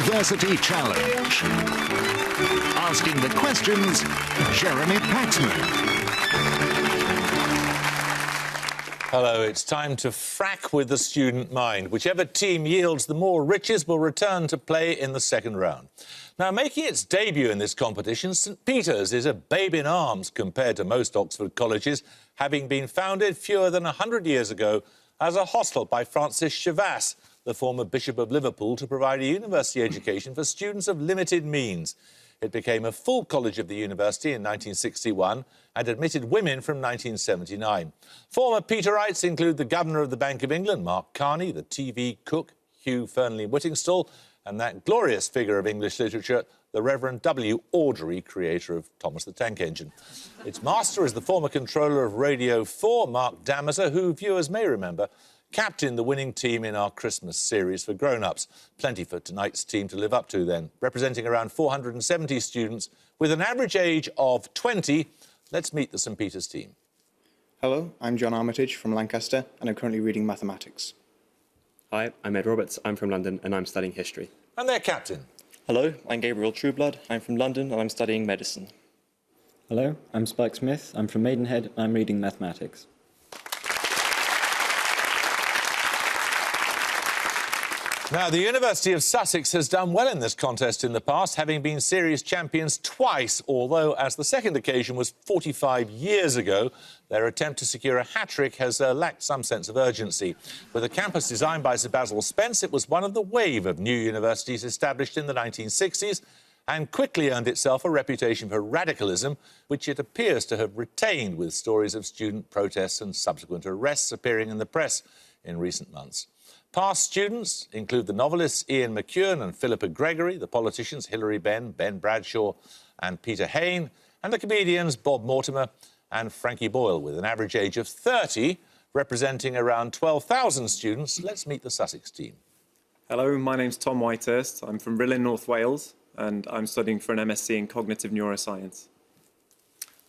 University Challenge. Asking the questions, Jeremy Paxman. Hello, it's time to frack with the student mind. Whichever team yields the more riches will return to play in the second round. Now, making its debut in this competition, St Peter's is a babe in arms compared to most Oxford colleges, having been founded fewer than 100 years ago as a hostel by Francis Chavasse, the former Bishop of Liverpool, to provide a university education for students of limited means. It became a full college of the university in 1961 and admitted women from 1979. Former Peterites include the Governor of the Bank of England, Mark Carney, the TV cook, Hugh Fearnley-Whittingstall, and that glorious figure of English literature, the Reverend W. Awdry, creator of Thomas the Tank Engine. Its master is the former controller of Radio 4, Mark Damaser, who viewers may remember captained the winning team in our Christmas series for grown-ups. Plenty for tonight's team to live up to, then. Representing around 470 students with an average age of 20, let's meet the St Peter's team. Hello, I'm John Armitage from Lancaster, and I'm currently reading mathematics. Hi, I'm Ed Roberts. I'm from London, and I'm studying history. And their captain. Hello, I'm Gabriel Trueblood. I'm from London, and I'm studying medicine. Hello, I'm Spike Smith. I'm from Maidenhead, and I'm reading mathematics. Now, the University of Sussex has done well in this contest in the past, having been series champions twice, although, as the second occasion was 45 years ago, their attempt to secure a hat-trick has lacked some sense of urgency. With a campus designed by Sir Basil Spence, it was one of the wave of new universities established in the 1960s and quickly earned itself a reputation for radicalism, which it appears to have retained, with stories of student protests and subsequent arrests appearing in the press in recent months. Past students include the novelists Ian McEwan and Philippa Gregory, the politicians Hilary Benn, Ben Bradshaw and Peter Hain, and the comedians Bob Mortimer and Frankie Boyle, with an average age of 30, representing around 12,000 students. Let's meet the Sussex team. Hello, my name's Tom Whitehurst. I'm from Rhyl in North Wales, and I'm studying for an MSc in Cognitive Neuroscience.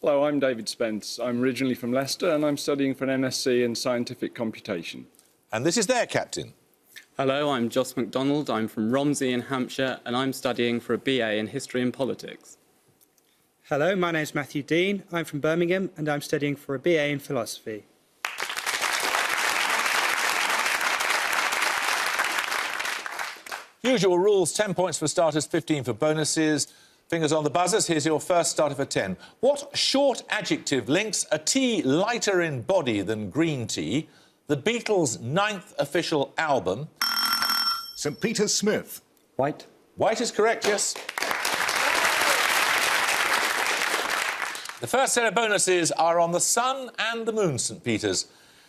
Hello, I'm David Spence. I'm originally from Leicester, and I'm studying for an MSc in Scientific Computation. And this is their captain. Hello, I'm Joss MacDonald. I'm from Romsey in Hampshire, and I'm studying for a BA in History and Politics. Hello, my name's Matthew Dean. I'm from Birmingham, and I'm studying for a BA in Philosophy. Usual rules: 10 points for starters, 15 for bonuses. Fingers on the buzzers. Here's your first starter for 10. What short adjective links a tea lighter in body than green tea, the Beatles' 9th official album? St Peter's Smith. White. White is correct, yes. The first set of bonuses are on the sun and the moon, St Peter's.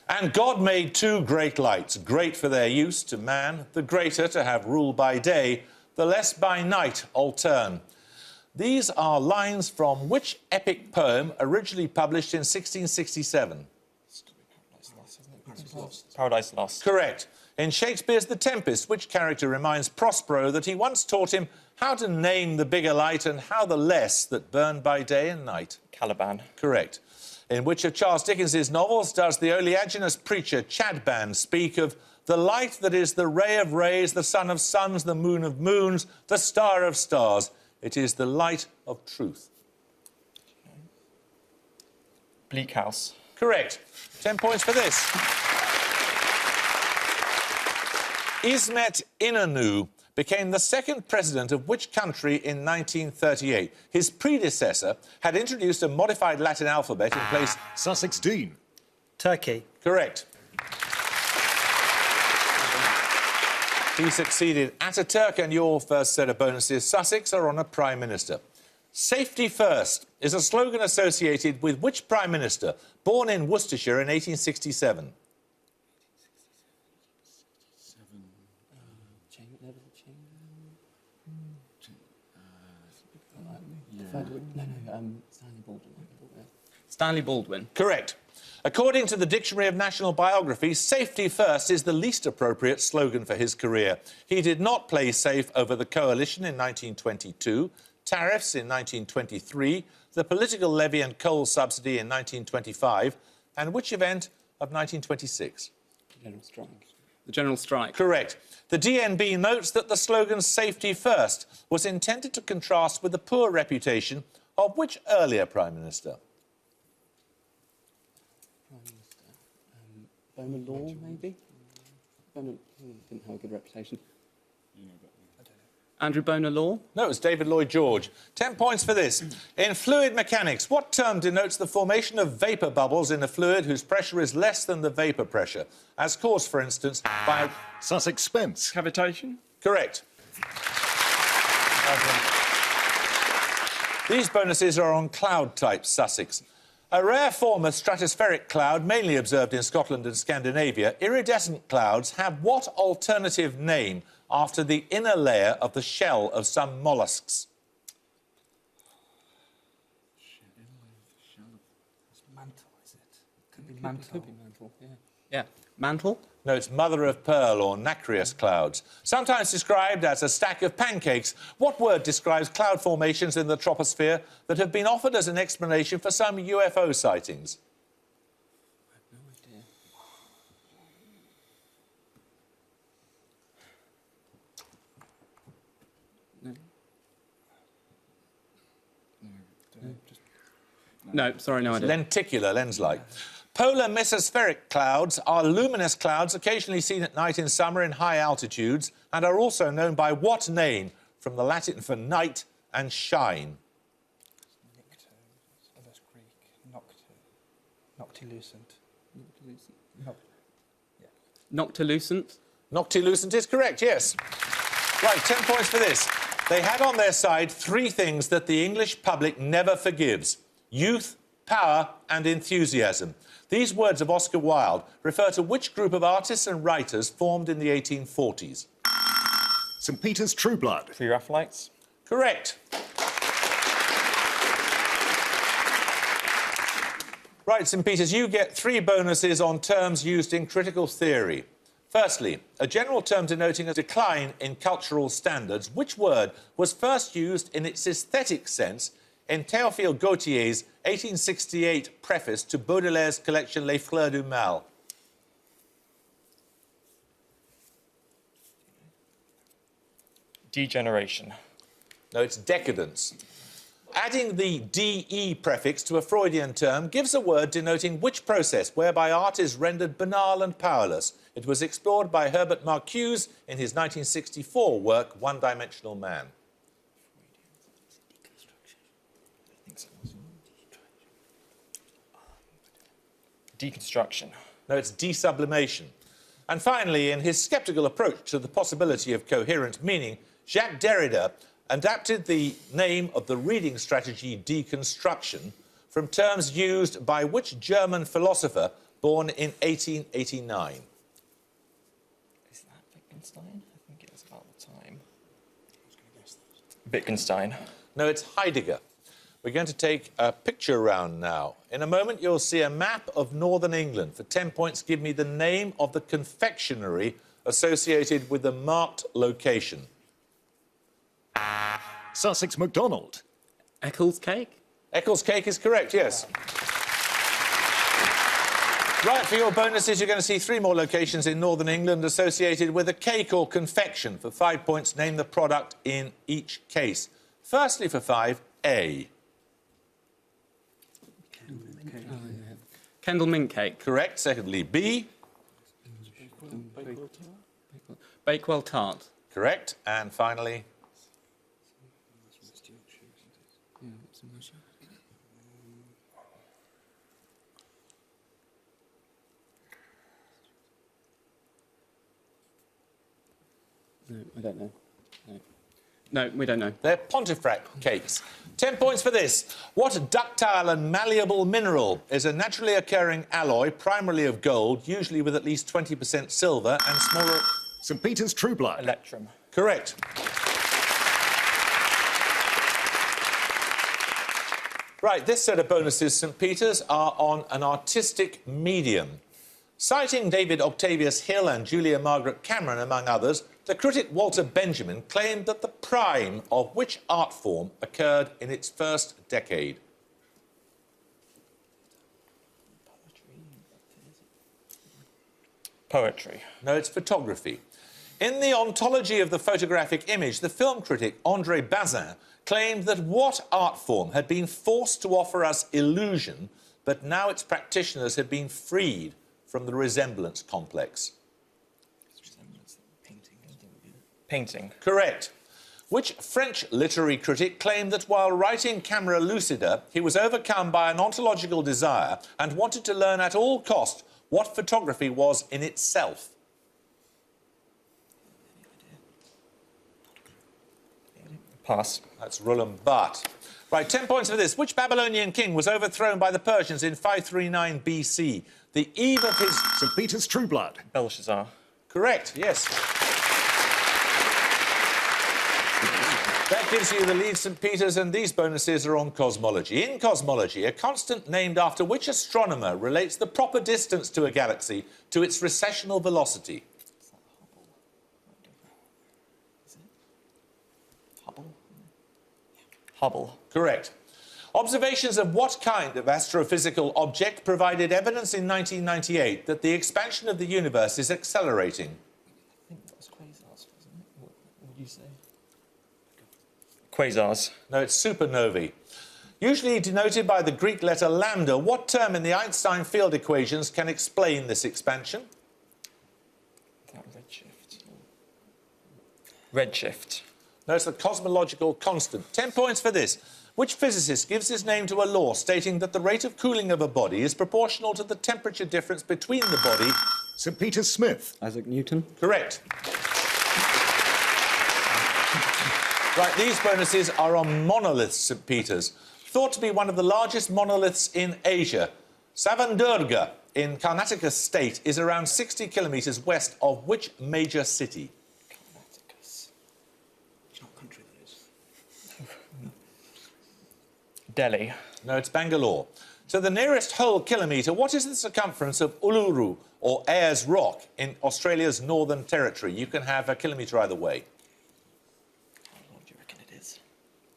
And God made two great lights, great for their use to man, the greater to have rule by day, the less by night altern. These are lines from which epic poem originally published in 1667? Paradise Lost. Correct. In Shakespeare's The Tempest, which character reminds Prospero that he once taught him how to name the bigger light and how the less that burned by day and night? Caliban. Correct. In which of Charles Dickens's novels does the oleaginous preacher Chadban speak of the light that is the ray of rays, the sun of suns, the moon of moons, the star of stars? It is the light of truth. Bleak House. Correct. 10 points for this. Ismet Inonu became the second president of which country in 1938? His predecessor had introduced a modified Latin alphabet in place... Sussex Dean. Turkey. Correct. He succeeded Ataturk, and your first set of bonuses, Sussex, are on a Prime Minister. Safety first is a slogan associated with which Prime Minister, born in Worcestershire in 1867? Stanley Baldwin. Correct. According to the Dictionary of National Biography, safety first is the least appropriate slogan for his career. He did not play safe over the coalition in 1922, tariffs in 1923, the political levy and coal subsidy in 1925, and which event of 1926? The general strike. Correct. The DNB notes that the slogan "Safety First" was intended to contrast with the poor reputation of which earlier Prime Minister? Bonar Law, maybe? Didn't have a good reputation. Andrew Bonar Law? No, it was David Lloyd George. 10 points for this. In fluid mechanics, what term denotes the formation of vapour bubbles in a fluid whose pressure is less than the vapour pressure, as caused, for instance, by... Sussex Spence. Cavitation? Correct. These bonuses are on cloud type Sussex. A rare form of stratospheric cloud, mainly observed in Scotland and Scandinavia, iridescent clouds have what alternative name after the inner layer of the shell of some molluscs? Mantle, is it? Could be mantle. Could be mantle, yeah. Yeah. Mantle? No, it's mother of pearl or nacreous clouds. Sometimes described as a stack of pancakes, what word describes cloud formations in the troposphere that have been offered as an explanation for some UFO sightings? I have no idea. No, sorry, no idea. Lenticular, lens-like. Polar mesospheric clouds are luminous clouds occasionally seen at night in summer in high altitudes and are also known by what name, from the Latin for night and shine? Nicto. Oh, that's Greek. Noctilucent. Noctilucent? Noctilucent is correct, yes. Right, 10 points for this. They had on their side three things that the English public never forgives: youth, power and enthusiasm. These words of Oscar Wilde refer to which group of artists and writers formed in the 1840s? St Peter's Trueblood. Pre-Raphaelites? Correct. Right, St Peter's, you get 3 bonuses on terms used in critical theory. Firstly, a general term denoting a decline in cultural standards. Which word was first used in its aesthetic sense in Théophile Gautier's 1868 preface to Baudelaire's collection Les Fleurs du Mal? Degeneration. No, it's decadence. Adding the DE prefix to a Freudian term gives a word denoting which process whereby art is rendered banal and powerless. It was explored by Herbert Marcuse in his 1964 work One-Dimensional Man. Deconstruction. No, it's desublimation. And finally, in his sceptical approach to the possibility of coherent meaning, Jacques Derrida adapted the name of the reading strategy deconstruction from terms used by which German philosopher born in 1889? Is that Wittgenstein? I think it was about the time. Wittgenstein. No, it's Heidegger. We're going to take a picture round now. In a moment, you'll see a map of northern England. For 10 points, give me the name of the confectionery associated with the marked location. Sussex MacDonald. Eccles cake? Eccles cake is correct, yes. Right, for your bonuses, you're going to see 3 more locations in northern England associated with a cake or confection. For 5 points, name the product in each case. Firstly, for 5, A. Kendal mint cake. Correct. Secondly, B. Bakewell tart. Correct. And finally... No, I don't know. No, we don't know. They're Pontefract cakes. 10 points for this. What ductile and malleable mineral is a naturally occurring alloy, primarily of gold, usually with at least 20% silver and smaller... St Peter's Trueblood. Electrum. Correct. Right, this set of bonuses, St Peter's, are on an artistic medium. Citing David Octavius Hill and Julia Margaret Cameron, among others, the critic Walter Benjamin claimed that the prime of which art form occurred in its first decade? Poetry. No, it's photography. In the ontology of the photographic image, the film critic André Bazin claimed that what art form had been forced to offer us illusion, but now its practitioners had been freed from the resemblance complex? Painting. Correct. Which French literary critic claimed that while writing Camera Lucida, he was overcome by an ontological desire and wanted to learn at all cost what photography was in itself? Pass. That's Roland Barthes. Right, 10 points for this. Which Babylonian king was overthrown by the Persians in 539 BC? The eve of his... St. Peter's Trueblood. Belshazzar. Correct, yes. That gives you the lead, St. Peter's, and these bonuses are on cosmology. In cosmology, a constant named after which astronomer relates the proper distance to a galaxy to its recessional velocity? Hubble. Correct. Observations of what kind of astrophysical object provided evidence in 1998 that the expansion of the universe is accelerating? I think that was quasars, wasn't it? What would you say? Quasars. No, it's supernovae. Usually denoted by the Greek letter lambda, what term in the Einstein field equations can explain this expansion? That redshift. Redshift. No, it's the cosmological constant. 10 points for this. Which physicist gives his name to a law stating that the rate of cooling of a body is proportional to the temperature difference between the body? St. Peter's Smith. Isaac Newton. Correct. Right, these bonuses are on monoliths, St. Peter's. Thought to be one of the largest monoliths in Asia. Savandurga in Karnataka state is around 60 kilometres west of which major city? Delhi. No, it's Bangalore. So the nearest whole kilometre, what is the circumference of Uluru, or Ayers Rock, in Australia's Northern Territory? You can have a kilometre either way. How long do you reckon it is?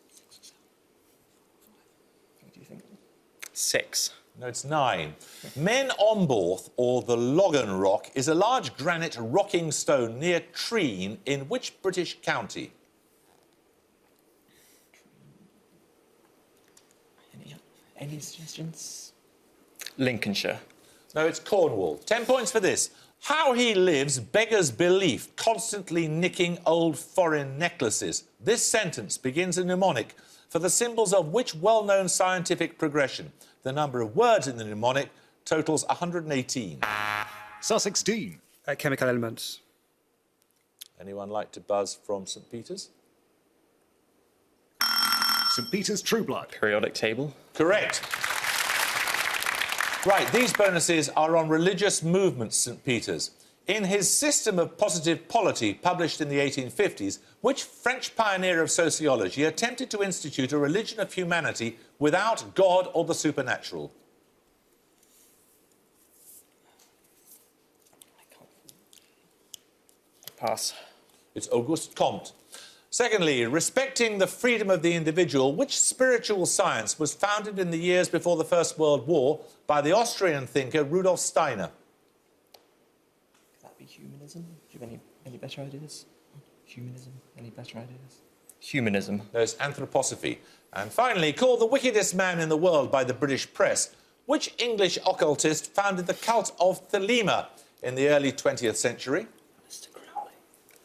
6 or 7? What do you think? 6. No, it's 9. Men Omborth, or the Logan Rock, is a large granite rocking stone near Treen in which British county? Any suggestions? Lincolnshire. No, it's Cornwall. 10 points for this. How he lives beggars belief, constantly nicking old foreign necklaces. This sentence begins a mnemonic for the symbols of which well-known scientific progression? The number of words in the mnemonic totals 118. Sussex Dean. Chemical elements. Anyone like to buzz from St. Peter's? St. Peter's Trueblood. Periodic table. Correct. Right, these bonuses are on religious movements, St. Peter's. In his System of Positive Polity, published in the 1850s, which French pioneer of sociology attempted to institute a religion of humanity without God or the supernatural? Pass. It's Auguste Comte. Secondly, respecting the freedom of the individual, which spiritual science was founded in the years before the First World War by the Austrian thinker Rudolf Steiner? Could that be humanism? Do you have any better ideas? Humanism? Any better ideas? Humanism. There's anthroposophy. And finally, called the wickedest man in the world by the British press, which English occultist founded the cult of Thelema in the early 20th century?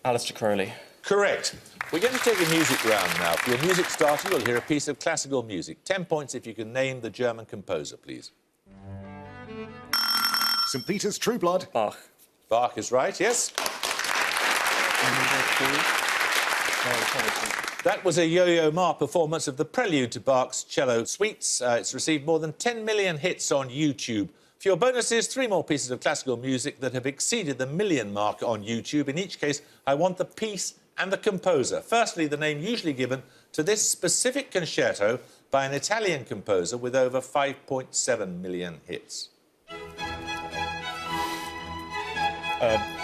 Aleister Crowley. Correct. We're going to take a music round now. For your music starter, you'll hear a piece of classical music. 10 points if you can name the German composer, please. St. Peter's Trueblood. Bach. Bach is right, yes. That was a Yo-Yo Ma performance of the prelude to Bach's cello suites. It's received more than 10 million hits on YouTube. For your bonuses, 3 more pieces of classical music that have exceeded the million mark on YouTube. In each case, I want the piece and the composer. Firstly, the name usually given to this specific concerto by an Italian composer with over 5.7 million hits.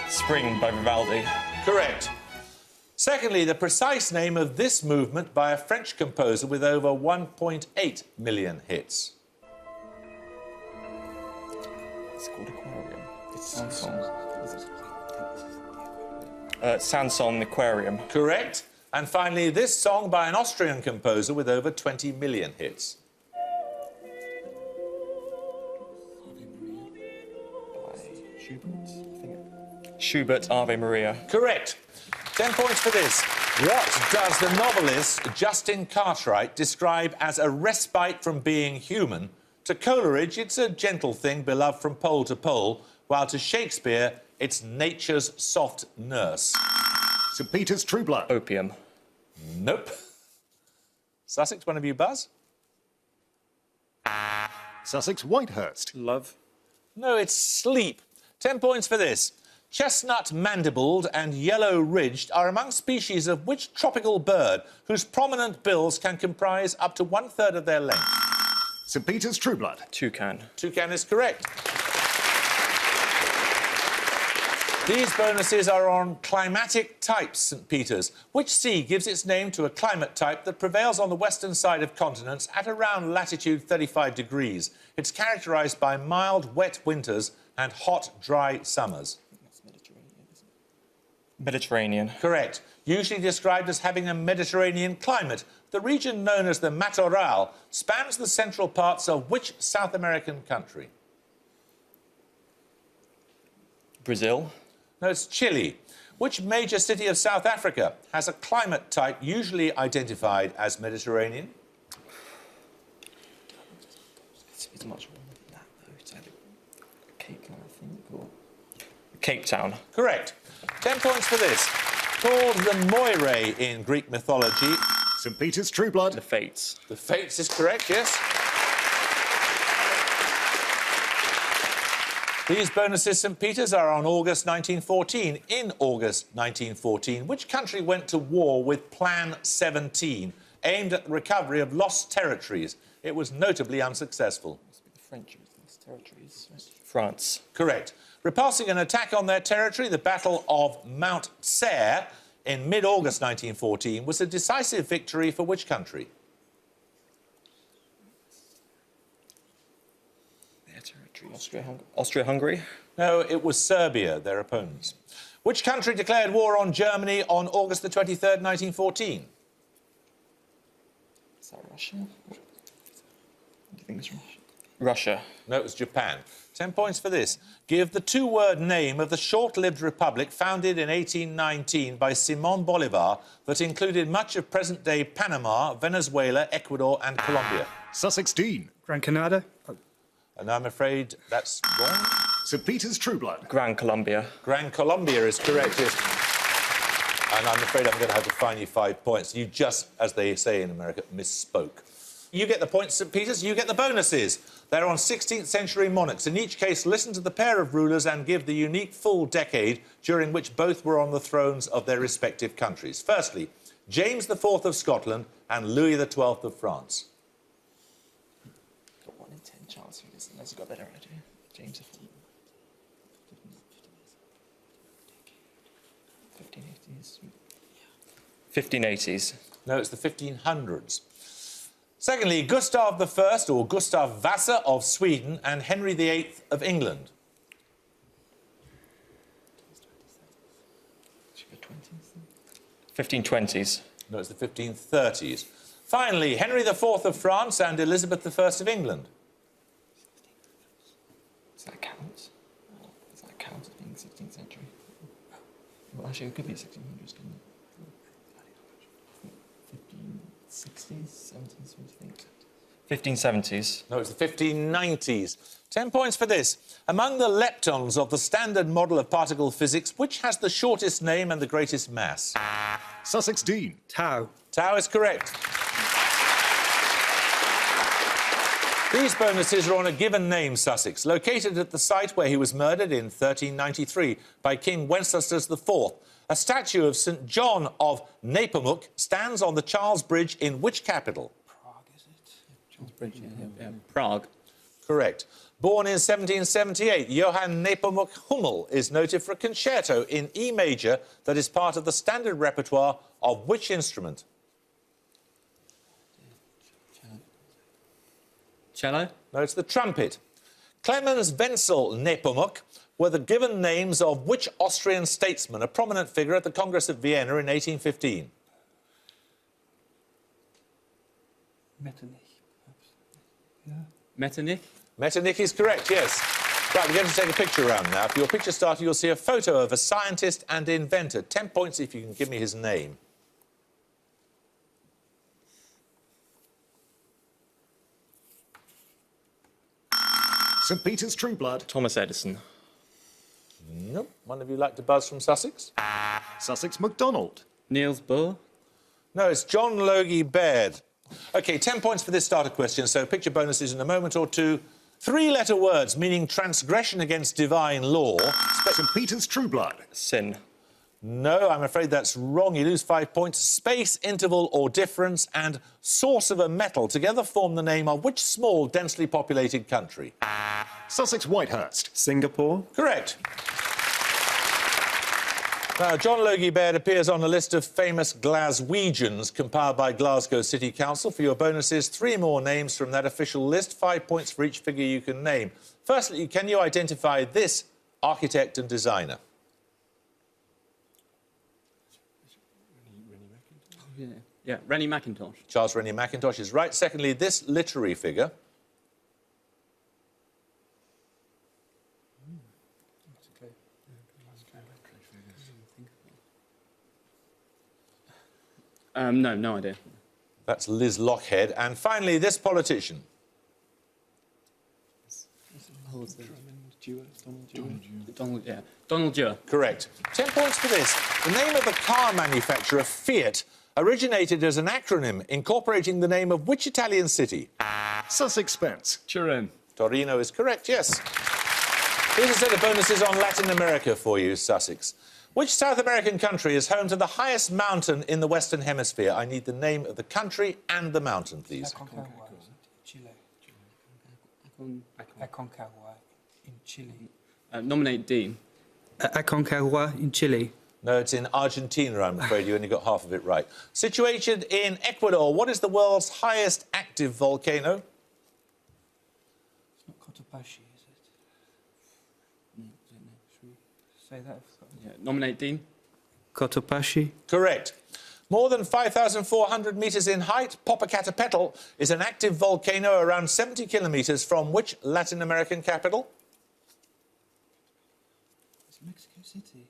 Spring by Vivaldi. Correct. Secondly, the precise name of this movement by a French composer with over 1.8 million hits. It's called Aquarium. It's a song. Sanson Aquarium. Correct. And finally, this song by an Austrian composer with over 20 million hits. Schubert, Ave Maria. Correct. 10 points for this. What does the novelist Justin Cartwright describe as a respite from being human? To Coleridge, it's a gentle thing beloved from pole to pole, while to Shakespeare, it's nature's soft nurse. St Peter's True Blood. Opium. Nope. Sussex, one of you buzz? Sussex Whitehurst. Love. No, it's sleep. 10 points for this. Chestnut mandibled and yellow ridged are among species of which tropical bird whose prominent bills can comprise up to 1/3 of their length? St Peter's True Blood. Toucan. Toucan is correct. These bonuses are on climatic types, St Peter's. Which sea gives its name to a climate type that prevails on the western side of continents at around latitude 35 degrees? It's characterised by mild, wet winters and hot, dry summers. Mediterranean. Correct. Usually described as having a Mediterranean climate, the region known as the Matorral spans the central parts of which South American country? Brazil. No, it's Chile. Which major city of South Africa has a climate type usually identified as Mediterranean? It's much more than that, though. It's had a Cape Town, I think, or... Cape Town. Correct. 10 points for this. Called the Moirae in Greek mythology. St Peter's True Blood. The Fates. The Fates is correct, yes. These bonuses, St Peter's, are on August 1914. In August 1914, which country went to war with Plan 17, aimed at the recovery of lost territories? It was notably unsuccessful. The French lost territories. France. Correct. Repulsing an attack on their territory, the Battle of Mount Serre in mid-August 1914 was a decisive victory for which country? Their territory. Austria-Hungary. No, it was Serbia, their opponents. Which country declared war on Germany on August the 23rd, 1914? Is that Russia? Do you think it's Russia? Russia. No, it was Japan. 10 points for this. Give the two-word name of the short-lived republic founded in 1819 by Simón Bolívar that included much of present-day Panama, Venezuela, Ecuador and Colombia. Sussex Dean. Gran Canaria. And I'm afraid that's wrong. St Peter's True Blood. Gran Colombia. Gran Colombia is correct, yes. And I'm afraid I'm going to have to fine you 5 points. You just, as they say in America, misspoke. You get the points, St Peter's, you get the bonuses. They're on 16th century monarchs. In each case, listen to the pair of rulers and give the unique full decade during which both were on the thrones of their respective countries. Firstly, James IV of Scotland and Louis XII of France. Got 1 in 10 chance for this, unless you've got a better idea. James IV. 1580s. 1580s. No, it's the 1500s. Secondly, Gustav I, or Gustav Vasa of Sweden, and Henry VIII of England. 1520s. No, it's the 1530s. Finally, Henry IV of France and Elizabeth I of England. Does that count? Does that count as being 16th century? Well, actually, it could be 1600s, couldn't it? 1560s, 70s, what do you think? 1570s. No, it's the 1590s. 10 points for this. Among the leptons of the standard model of particle physics, which has the shortest name and the greatest mass? Sussex Dean. Tau. Tau is correct. These bonuses are on a given name, Sussex, located at the site where he was murdered in 1393 by King Wenceslas IV. A statue of St John of Nepomuk stands on the Charles Bridge in which capital? Prague, is it? Charles Bridge, yeah. Prague. Correct. Born in 1778, Johann Nepomuk Hummel is noted for a concerto in E major that is part of the standard repertoire of which instrument? Cello? No, it's the trumpet. Clemens Wenzel Nepomuk were the given names of which Austrian statesman, a prominent figure at the Congress at Vienna in 1815? Metternich, perhaps. Yeah. Metternich? Metternich is correct, yes. Right, we're going to take a picture round now. For your picture starter, you'll see a photo of a scientist and inventor. 10 points if you can give me his name. St Peter's Trueblood. Thomas Edison. Nope. One of you like to buzz from Sussex? Sussex MacDonald. Niels Bohr? No, it's John Logie Baird. OK, 10 points for this starter question, so picture bonuses in a moment or two. 3-letter words meaning transgression against divine law. St Peter's Trueblood. Sin. No, I'm afraid that's wrong. You lose 5 points. Space, interval or difference and source of a metal together form the name of which small, densely populated country? Sussex Whitehurst. Singapore. Correct. Now, John Logie Baird appears on a list of famous Glaswegians compiled by Glasgow City Council. For your bonuses, 3 more names from that official list, 5 points for each figure you can name. Firstly, can you identify this architect and designer? Yeah, Rennie Mackintosh. Charles Rennie Mackintosh is right. Secondly, this literary figure. No, no idea. That's Liz Lockhead. And finally, this politician. Donald Dewar. Correct. 10 points for this. The name of the car manufacturer, Fiat, originated as an acronym incorporating the name of which Italian city? Sussex Spence. Turin. Torino is correct, yes. Here's a set of bonuses on Latin America for you, Sussex. Which South American country is home to the highest mountain in the Western Hemisphere? I need the name of the country and the mountain, please. Chile. Aconcagua in Chile. Nominate Dean. Aconcagua in Chile. No, it's in Argentina, I'm afraid. You only got half of it right. Situated in Ecuador, what is the world's highest active volcano? It's not Cotopaxi, is it? Should we say that? Yeah, nominate Dean. Cotopaxi. Correct. More than 5,400 metres in height, Popocatépetl is an active volcano around 70 kilometres from which Latin American capital? It's Mexico City.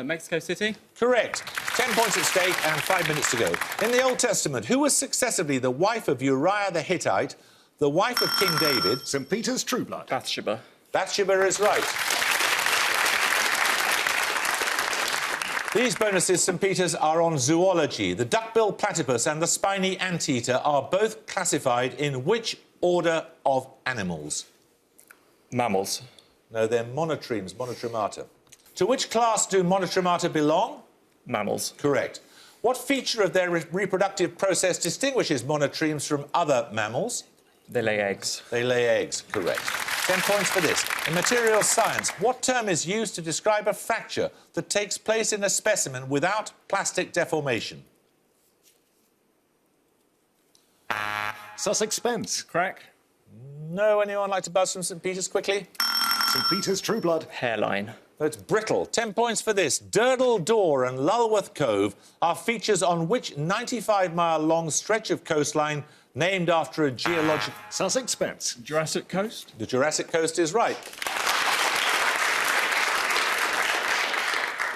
Mexico City. Correct. 10 points at stake and 5 minutes to go. In the Old Testament, who was successively the wife of Uriah the Hittite, the wife of King David? St Peter's Trueblood. Bathsheba. Bathsheba is right. These bonuses, St Peter's, are on zoology. The duckbill platypus and the spiny anteater are both classified in which order of animals? Mammals. No, they're monotremes, monotremata. To which class do monotremata belong? Mammals. Correct. What feature of their reproductive process distinguishes monotremes from other mammals? They lay eggs. They lay eggs. Correct. 10 points for this. In materials science, what term is used to describe a fracture that takes place in a specimen without plastic deformation? Sussex Spence. Crack. No, anyone like to buzz from St Peter's quickly? St Peter's Trueblood. Hairline. It's brittle. 10 points for this. Durdle Door and Lulworth Cove are features on which 95-mile-long stretch of coastline named after a geologic... Sussex Spence. Jurassic Coast. The Jurassic Coast is right.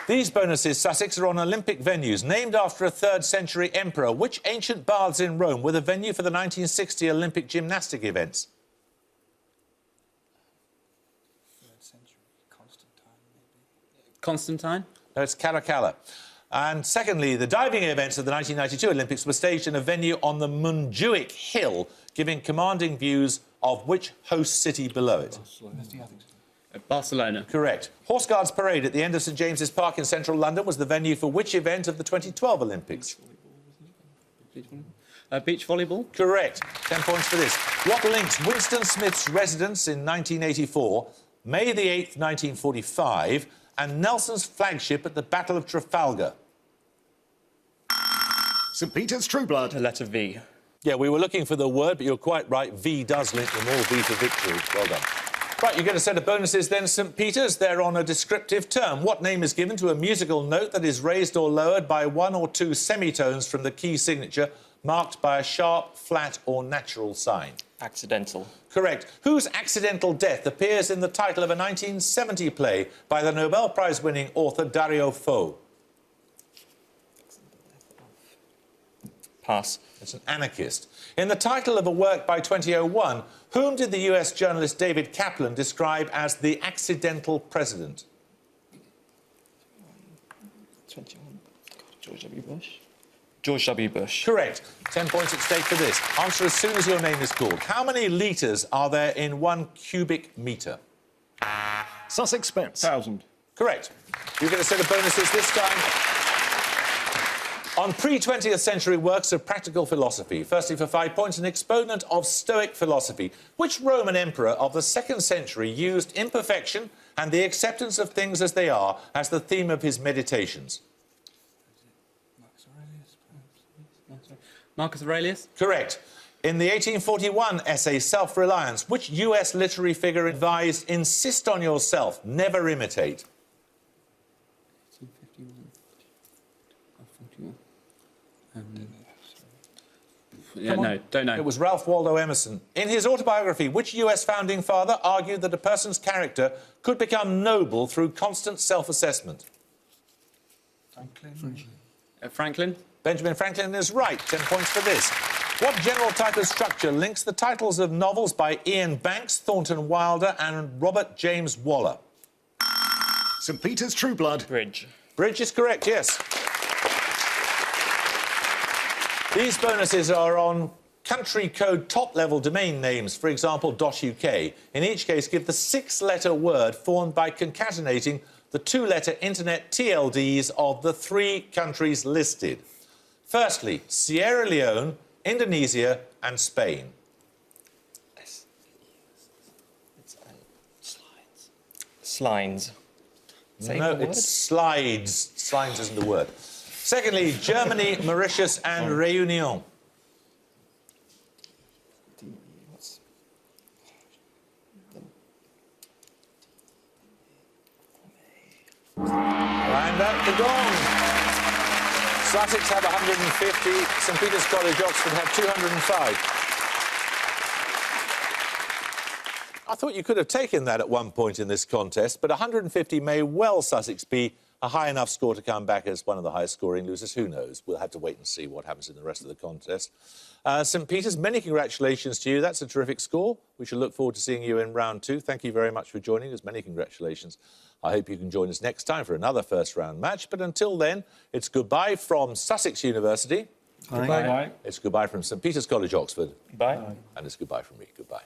These bonuses, Sussex, are on Olympic venues named after a 3rd-century emperor. Which ancient baths in Rome were the venue for the 1960 Olympic gymnastic events? 3rd century. Constantine, maybe. Constantine. No, it's Caracalla. And secondly, the diving events of the 1992 Olympics were staged in a venue on the Montjuic Hill, giving commanding views of which host city below it? Barcelona. Correct. Horse Guards Parade at the end of St James's Park in central London was the venue for which event of the 2012 Olympics? Beach volleyball. Correct. 10 points for this. What links Winston Smith's residence in 1984, May the 8th, 1945, and Nelson's flagship at the Battle of Trafalgar? St Peter's Trueblood. The letter V. Yeah, we were looking for the word, but you're quite right. V does link them all. V for victory. Well done. Right, you get a set of bonuses then, St Peter's. They're on a descriptive term. What name is given to a musical note that is raised or lowered by one or two semitones from the key signature, marked by a sharp, flat or natural sign? Accidental. Correct. Whose accidental death appears in the title of a 1970 play by the Nobel Prize-winning author Dario Fo? Pass. It's an anarchist. In the title of a work by 2001, whom did the US journalist David Kaplan describe as the accidental president? 21. God, George W. Bush. George W. Bush. Correct. 10 points at stake for this. Answer as soon as your name is called. How many litres are there in 1 cubic metre? Sussex Spence. 1,000. Correct. You get a set of bonuses this time. On pre-20th century works of practical philosophy, firstly for 5 points, an exponent of Stoic philosophy. Which Roman emperor of the 2nd century used imperfection and the acceptance of things as they are as the theme of his meditations? Marcus Aurelius? Correct. In the 1841 essay Self-Reliance, which US literary figure advised, insist on yourself, never imitate? 1851. Don't know. It was Ralph Waldo Emerson. In his autobiography, which US founding father argued that a person's character could become noble through constant self-assessment? Franklin? Benjamin Franklin is right. 10 points for this. What general type of structure links the titles of novels by Ian Banks, Thornton Wilder and Robert James Waller? St Peter's True Blood. Bridge. Bridge is correct, yes. These bonuses are on country code top-level domain names, for example, .uk. In each case, give the 6-letter word formed by concatenating the 2-letter internet TLDs of the 3 countries listed. Firstly, Sierra Leone, Indonesia and Spain. Slides. No, it's slides. Slides isn't the word. Secondly, Germany, Mauritius and Réunion. And at the gong. Sussex have 150, St Peter's College, Oxford have 205. I thought you could have taken that at one point in this contest, but 150 may well, Sussex, be a high enough score to come back as one of the highest scoring losers. Who knows? We'll have to wait and see what happens in the rest of the contest. St Peter's, many congratulations to you. That's a terrific score. We shall look forward to seeing you in round 2. Thank you very much for joining us. Many congratulations. I hope you can join us next time for another first-round match. But until then, it's goodbye from Sussex University. Goodbye. It's goodbye from St Peter's College, Oxford. Bye. And it's goodbye from me. Goodbye.